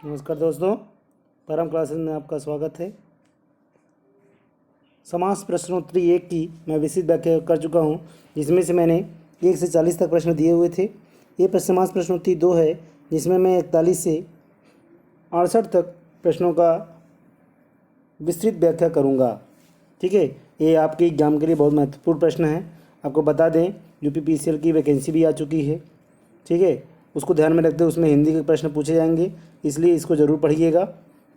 नमस्कार दोस्तों, परम क्लासेस में आपका स्वागत है। समास प्रश्नोत्तरी 1 की मैं विस्तृत व्याख्या कर चुका हूं, जिसमें से मैंने 1 से 40 तक प्रश्न दिए हुए थे। ये समास प्रश्नोत्तरी 2 है, जिसमें मैं 41 से 68 तक प्रश्नों का विस्तृत व्याख्या करूंगा। ठीक है, ये आपके एग्जाम के लिए बहुत महत्वपूर्ण प्रश्न है। आपको बता दें, यूपीपीसीएल की वैकेंसी भी आ चुकी है। ठीक है, उसको ध्यान में रखते हुए उसमें हिंदी के प्रश्न पूछे जाएंगे, इसलिए इसको ज़रूर पढ़िएगा।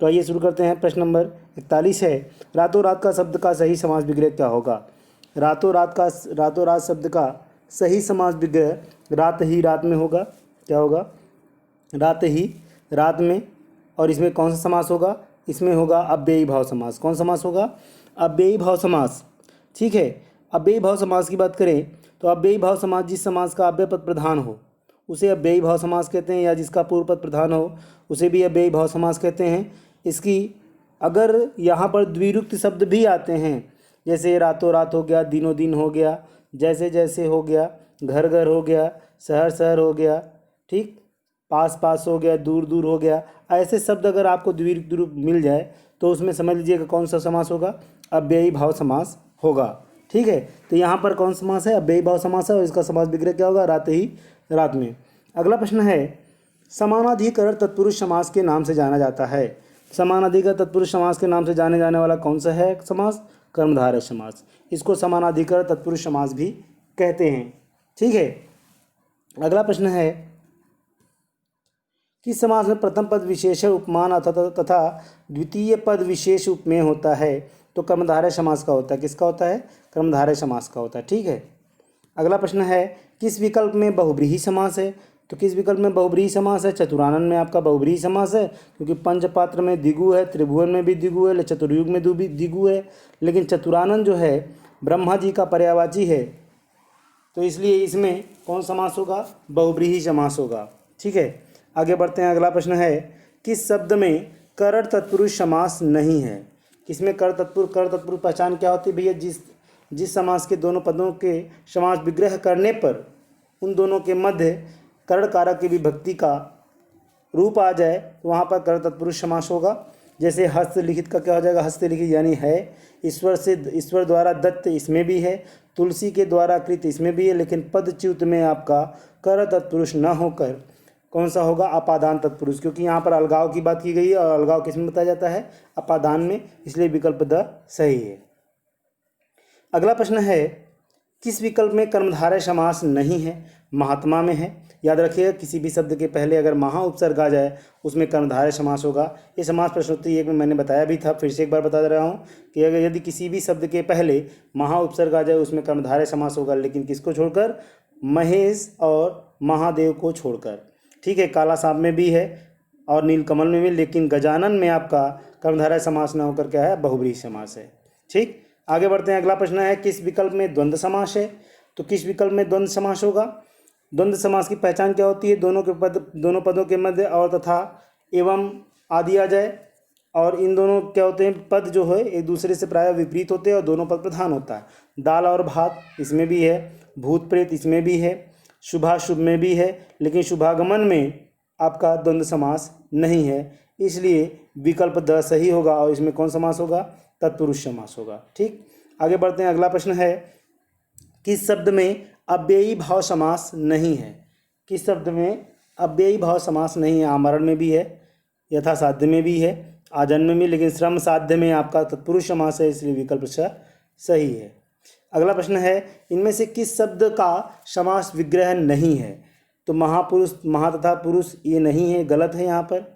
तो आइए शुरू करते हैं। प्रश्न नंबर 41 है, रातों रात का शब्द का सही समास विग्रह क्या होगा। रातों रात शब्द का सही समास विग्रह रात ही रात में होगा। क्या होगा? रात ही रात में। और इसमें कौन सा समास होगा? इसमें होगा अव्ययी भाव समास। कौन समास होगा? अव्ययी भाव समास। ठीक है, अव्ययी भाव समास की बात करें तो अव्ययी भाव समास जिस समास का अव्यय पद प्रधान हो उसे अव्ययी भाव समास कहते हैं, या जिसका पूर्व पद प्रधान हो उसे भी अव्ययी भाव समास कहते हैं। इसकी अगर यहाँ पर द्विरुक्त शब्द भी आते हैं, जैसे रातों रात हो गया, दिनों दिन हो गया, जैसे जैसे हो गया, घर घर हो गया, शहर शहर हो गया, ठीक, पास पास हो गया, दूर दूर हो गया, ऐसे शब्द अगर आपको द्विरुक्त रूप मिल जाए तो उसमें समझ लीजिएगा कौन सा समास होगा? अव्ययी भाव समास होगा। ठीक है, तो यहाँ पर कौन समास है? अव्ययी भाव समास है, और इसका समास विग्रह क्या होगा? रात ही रात में। अगला प्रश्न है, समानाधिकरण तत्पुरुष समास के नाम से जाना जाता है। समानाधिकरण तत्पुरुष समास के नाम से जाने जाने वाला कौन सा है समास? कर्मधारय समास। इसको समानाधिकरण तत्पुरुष समास भी कहते हैं। ठीक है, अगला प्रश्न है, किस समास में प्रथम पद विशेषण उपमान तथा द्वितीय पद विशेष उपमेय होता है? तो कर्मधारय समास का होता है। किसका होता है? कर्मधारय समास का होता है। ठीक है, अगला प्रश्न है, किस विकल्प में बहुब्रीहि समास है? तो किस विकल्प में बहुब्रीहि समास है? चतुरानन में आपका बहुब्रीहि समास है, क्योंकि पंचपात्र में द्विगु है, त्रिभुवन में भी द्विगु है, चतुर्युग में भी द्विगु है, लेकिन चतुरानन जो है ब्रह्मा जी का पर्यायवाची है, तो इसलिए इसमें कौन समास होगा? बहुब्रीहि समास होगा। ठीक है, आगे बढ़ते हैं। अगला प्रश्न है, किस शब्द में करण तत्पुरुष समास नहीं है? किसमें करण तत्पुरुष पहचान क्या होती है भैया? जिस समास के दोनों पदों के समास विग्रह करने पर उन दोनों के मध्य करण कारक की विभक्ति का रूप आ जाए तो वहाँ पर करण तत्पुरुष समास होगा। जैसे हस्तलिखित का क्या हो जाएगा? हस्तलिखित यानी है। ईश्वर द्वारा दत्त इसमें भी है, तुलसी के द्वारा कृत इसमें भी है, लेकिन पदच्युत में आपका करण तत्पुरुष न होकर कौन सा होगा? अपादान तत्पुरुष, क्योंकि यहाँ पर अलगाव की बात की गई है, और अलगाव किस में बताया जाता है? अपादान में, इसलिए विकल्प द सही है। अगला प्रश्न है, किस विकल्प में कर्मधारय समास नहीं है? महात्मा में है। याद रखिएगा, किसी भी शब्द के पहले अगर महा उपसर्ग आ जाए उसमें कर्मधारय समास होगा। ये समास प्रश्नोत्तरी 1 में मैंने बताया भी था, फिर से एक बार बता दे रहा हूँ कि अगर यदि किसी भी शब्द के पहले महा उपसर्ग आ जाए उसमें कर्मधारय समास होगा, लेकिन किसको छोड़कर? महेश और महादेव को छोड़कर। ठीक है, काला सांप में भी है और नीलकमल में भी, लेकिन गजानन में आपका कर्मधारय समास न होकर क्या है? बहुब्रीहि समास है। ठीक, आगे बढ़ते हैं। अगला प्रश्न है, किस विकल्प में द्वंद्व समास है? तो किस विकल्प में द्वंद्व समास होगा? द्वंद्व समास की पहचान क्या होती है? दोनों पदों के मध्य और तथा एवं आदि आ जाए, और इन दोनों क्या होते हैं? पद जो है एक दूसरे से प्रायः विपरीत होते हैं और दोनों पद प्रधान होता है। दाल और भात इसमें भी है, भूत प्रेत इसमें भी है, शुभाशुभ में भी है, लेकिन शुभागमन में आपका द्वंद्व समास नहीं है, इसलिए विकल्प द सही होगा, और इसमें कौन समास होगा? तत्पुरुष समास होगा। ठीक, आगे बढ़ते हैं। अगला प्रश्न है, किस शब्द में अव्ययी भाव समास नहीं है? किस शब्द में अव्ययी भाव समास नहीं है? आमरण में भी है, यथासाध्य में भी है, आजन्म में, लेकिन श्रम साध्य में आपका तत्पुरुष समास है, इसलिए विकल्प सही है। अगला प्रश्न है, इनमें से किस शब्द का समास विग्रह नहीं है? तो महापुरुष, महा तथा पुरुष ये नहीं है, गलत है। यहाँ पर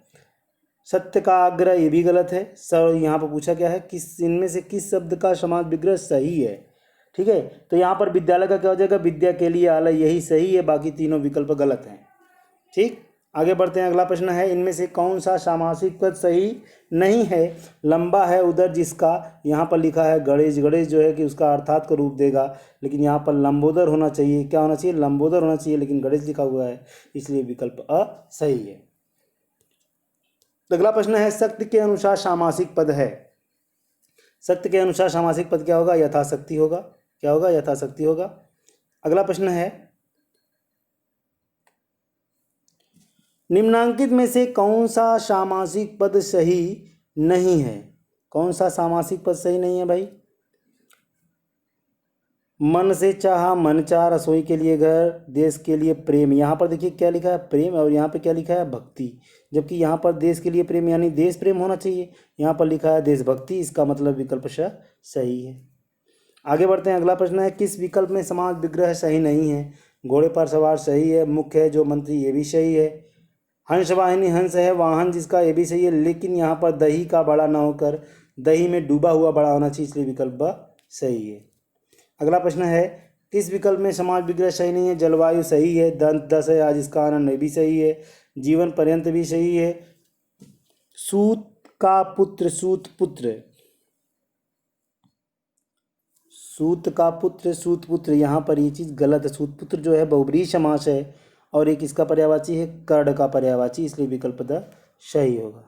सत्य का आग्रह ये भी गलत है। सर यहाँ पर पूछा क्या है? इनमें से किस शब्द का समास विग्रह सही है? ठीक है, तो यहाँ पर विद्यालय का क्या हो जाएगा? विद्या के लिए आलय, यही सही है, बाकी तीनों विकल्प गलत हैं। ठीक, आगे बढ़ते हैं। अगला प्रश्न है, इनमें से कौन सा सामासिक पद सही नहीं है? लंबा है उधर जिसका, यहाँ पर लिखा है गणेश। गणेश जो है कि उसका अर्थात को रूप देगा, लेकिन यहाँ पर लंबोदर होना चाहिए। क्या होना चाहिए? लंबोदर होना चाहिए, लेकिन गणेश लिखा हुआ है, इसलिए विकल्प अ सही है। अगला प्रश्न है, शक्ति के अनुसार सामासिक पद है। शक्ति के अनुसार सामासिक पद क्या होगा? यथाशक्ति होगा। क्या होगा? यथाशक्ति होगा। अगला प्रश्न है, निम्नांकित में से कौन सा सामासिक पद सही नहीं है? कौन सा सामासिक पद सही नहीं है भाई? मन से चाहा मन चाह, रसोई के लिए घर, देश के लिए प्रेम। यहाँ पर देखिए क्या लिखा है, प्रेम, और यहाँ पे क्या लिखा है, भक्ति। जबकि यहाँ पर देश के लिए प्रेम यानी देश प्रेम होना चाहिए, यहाँ पर लिखा है देशभक्ति। इसका मतलब विकल्प श सही है। आगे बढ़ते हैं। अगला प्रश्न है, किस विकल्प में समास विग्रह सही नहीं है? घोड़े पर सवार सही है, मुख्य है जो मंत्री ये भी सही है, हंस वाहिनी हंस है वाहन जिसका ये भी सही है, लेकिन यहाँ पर दही का बड़ा न होकर दही में डूबा हुआ बड़ा होना चाहिए, इसलिए विकल्प ब सही है। अगला प्रश्न है, किस विकल्प में समाज विग्रह सही नहीं है? जलवायु सही है, दंत दस है आज इसका आनंद भी सही है, जीवन पर्यंत भी सही है, सूत का पुत्र सूत पुत्र, सूत का पुत्र सूत पुत्र, यहाँ पर ये चीज़ गलत है। सूत पुत्र जो है बहुब्रीहि समास है और एक इसका पर्यायवाची है कर्ण का पर्यायवाची, इसलिए विकल्प द सही होगा।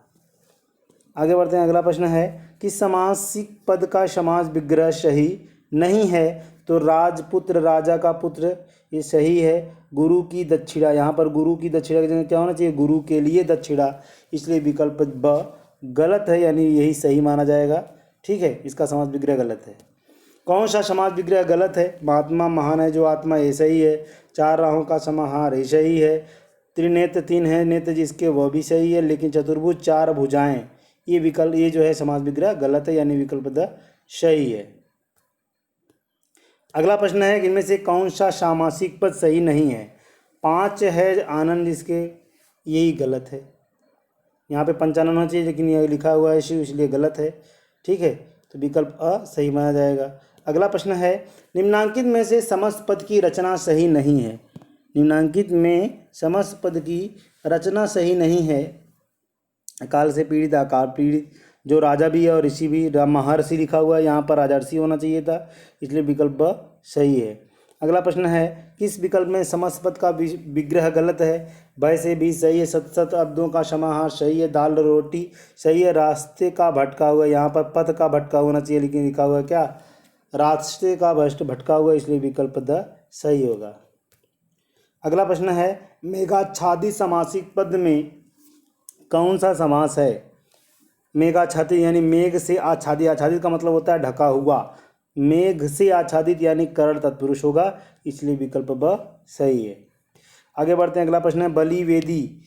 आगे बढ़ते हैं। अगला प्रश्न है, किस समासिक पद का समास विग्रह सही नहीं है? तो राजपुत्र राजा का पुत्र ये सही है, गुरु की दक्षिणा, यहाँ पर गुरु की दक्षिणा की जगह क्या होना चाहिए, गुरु के लिए दक्षिणा, इसलिए विकल्प ब गलत है, यानी यही सही माना जाएगा। ठीक है, इसका समास विग्रह गलत है। कौन सा समास विग्रह गलत है? महात्मा महान है जो आत्मा ये सही है, चार राहों का समाहार ये सही है, त्रिनेत्र तीन है नेत्र जिसके वह भी सही है, लेकिन चतुर्भुज चार भुजाएं ये विकल्प ये जो है समास विग्रह गलत है, यानी विकल्प द सही है। अगला प्रश्न है, इनमें से कौन सा सामासिक पद सही नहीं है? पाँच है आनंद जिसके, यही गलत है। यहाँ पे पंचानन होना चाहिए लेकिन यह लिखा हुआ है शिव, इसलिए गलत है। ठीक है, तो विकल्प अ सही माना जाएगा। अगला प्रश्न है, निम्नांकित में से समस्त पद की रचना सही नहीं है? निम्नांकित में समस्त पद की रचना सही नहीं है। अकाल से पीड़ित आकार पीड़ित, जो राजा भी है और ऋषि भी, महर्षि लिखा हुआ है, यहाँ पर राजर्षि होना चाहिए था, इसलिए विकल्प ब सही है। अगला प्रश्न है, किस विकल्प में समस्त पद का विग्रह गलत है? भय से भी सही है, सत सत अब्दों का समाहार सही है, दाल रोटी सही है, रास्ते का भटका हुआ, यहाँ पर पथ का भटका होना चाहिए लेकिन लिखा हुआ है क्या, रास्ते का भटका हुआ, इसलिए विकल्प द सही होगा। अगला प्रश्न है, मेघाच्छादित समासिक पद में कौन सा समास है? मेघाच्छादित यानी मेघ से आच्छादित, आच्छादित का मतलब होता है ढका हुआ, मेघ से आच्छादित यानी करण तत्पुरुष होगा, इसलिए विकल्प ब सही है। आगे बढ़ते हैं। अगला प्रश्न है, बलि वेदी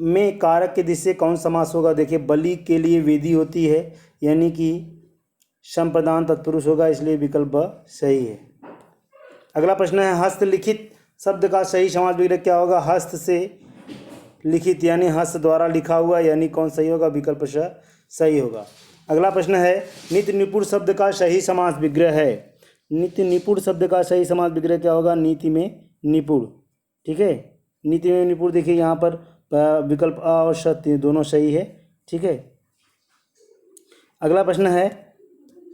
में कारक के दृष्टि से कौन समास होगा? देखिए, बलि के लिए वेदी होती है यानी कि संप्रदान तत्पुरुष होगा, इसलिए विकल्प ब सही है। अगला प्रश्न है, हस्तलिखित शब्द का सही समास विग्रह क्या होगा? हस्त से लिखित यानी हस्त द्वारा लिखा हुआ, यानी कौन सही होगा? विकल्प श सही होगा। अगला प्रश्न है, नित्य निपुण शब्द का सही समास विग्रह है? नित्य निपुण शब्द का सही समास विग्रह क्या होगा? नीति में निपुण। ठीक है, नीति में निपुण, देखिए यहाँ पर विकल्प अ और श दोनों सही है। ठीक है। अगला प्रश्न है,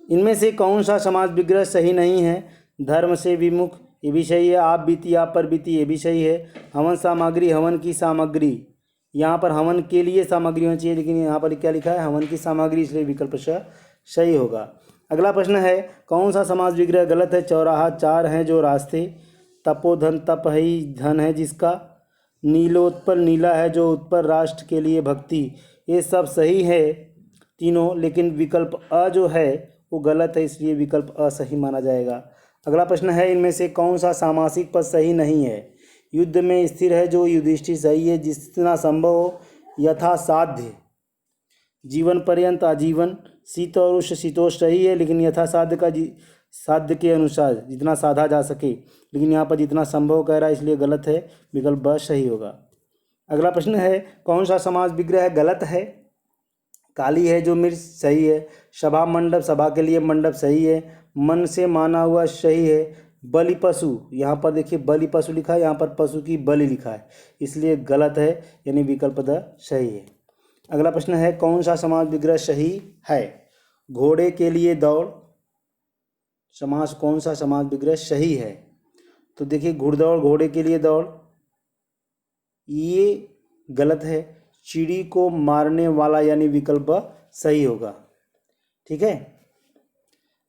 इनमें से कौन सा समास विग्रह सही नहीं है? धर्म से विमुख ये भी सही है, आप बीती आप पर बीती ये भी सही है, हवन सामग्री हवन की सामग्री, यहाँ पर हवन के लिए सामग्री होनी चाहिए लेकिन यहाँ पर क्या लिखा है, हवन की सामग्री, इसलिए विकल्प सही होगा। अगला प्रश्न है, कौन सा समास विग्रह गलत है? चौराहा चार हैं जो रास्ते, तपोधन तप ही धन है जिसका, नीलोत्पल नीला है जो उत्पर, राष्ट्र के लिए भक्ति, ये सब सही है तीनों, लेकिन विकल्प अ जो है वो गलत है, इसलिए विकल्प अ सही माना जाएगा। अगला प्रश्न है, इनमें से कौन सा सामासिक पद सही नहीं है? युद्ध में स्थिर है जो युधिष्ठिर सही है, जितना संभव हो यथा साध्य, जीवन पर्यंत आजीवन, शीत और उष्ण शीतोष्ण सही है लेकिन यथा साध्य का साध्य के अनुसार जितना साधा जा सके, लेकिन यहाँ पर जितना संभव कह रहा है, इसलिए गलत है, विकल्प ब सही होगा। अगला प्रश्न है, कौन सा समास विग्रह गलत है? काली है जो मिर्च सही है, सभा मंडप सभा के लिए मंडप सही है, मन से माना हुआ सही है, बलि पशु, यहाँ पर देखिए बलि पशु लिखा है, यहाँ पर पशु की बलि लिखा है, इसलिए गलत है, यानी विकल्प द सही है। अगला प्रश्न है, कौन सा समास विग्रह सही है? घोड़े के लिए दौड़ समास, कौन सा समास विग्रह सही है? तो देखिए, घुड़दौड़ घोड़े के लिए दौड़ ये गलत है, चिड़ी को मारने वाला यानी विकल्प सही होगा। ठीक है।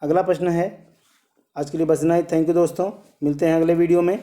अगला प्रश्न है, आज के लिए बस इतना ही। थैंक यू दोस्तों, मिलते हैं अगले वीडियो में।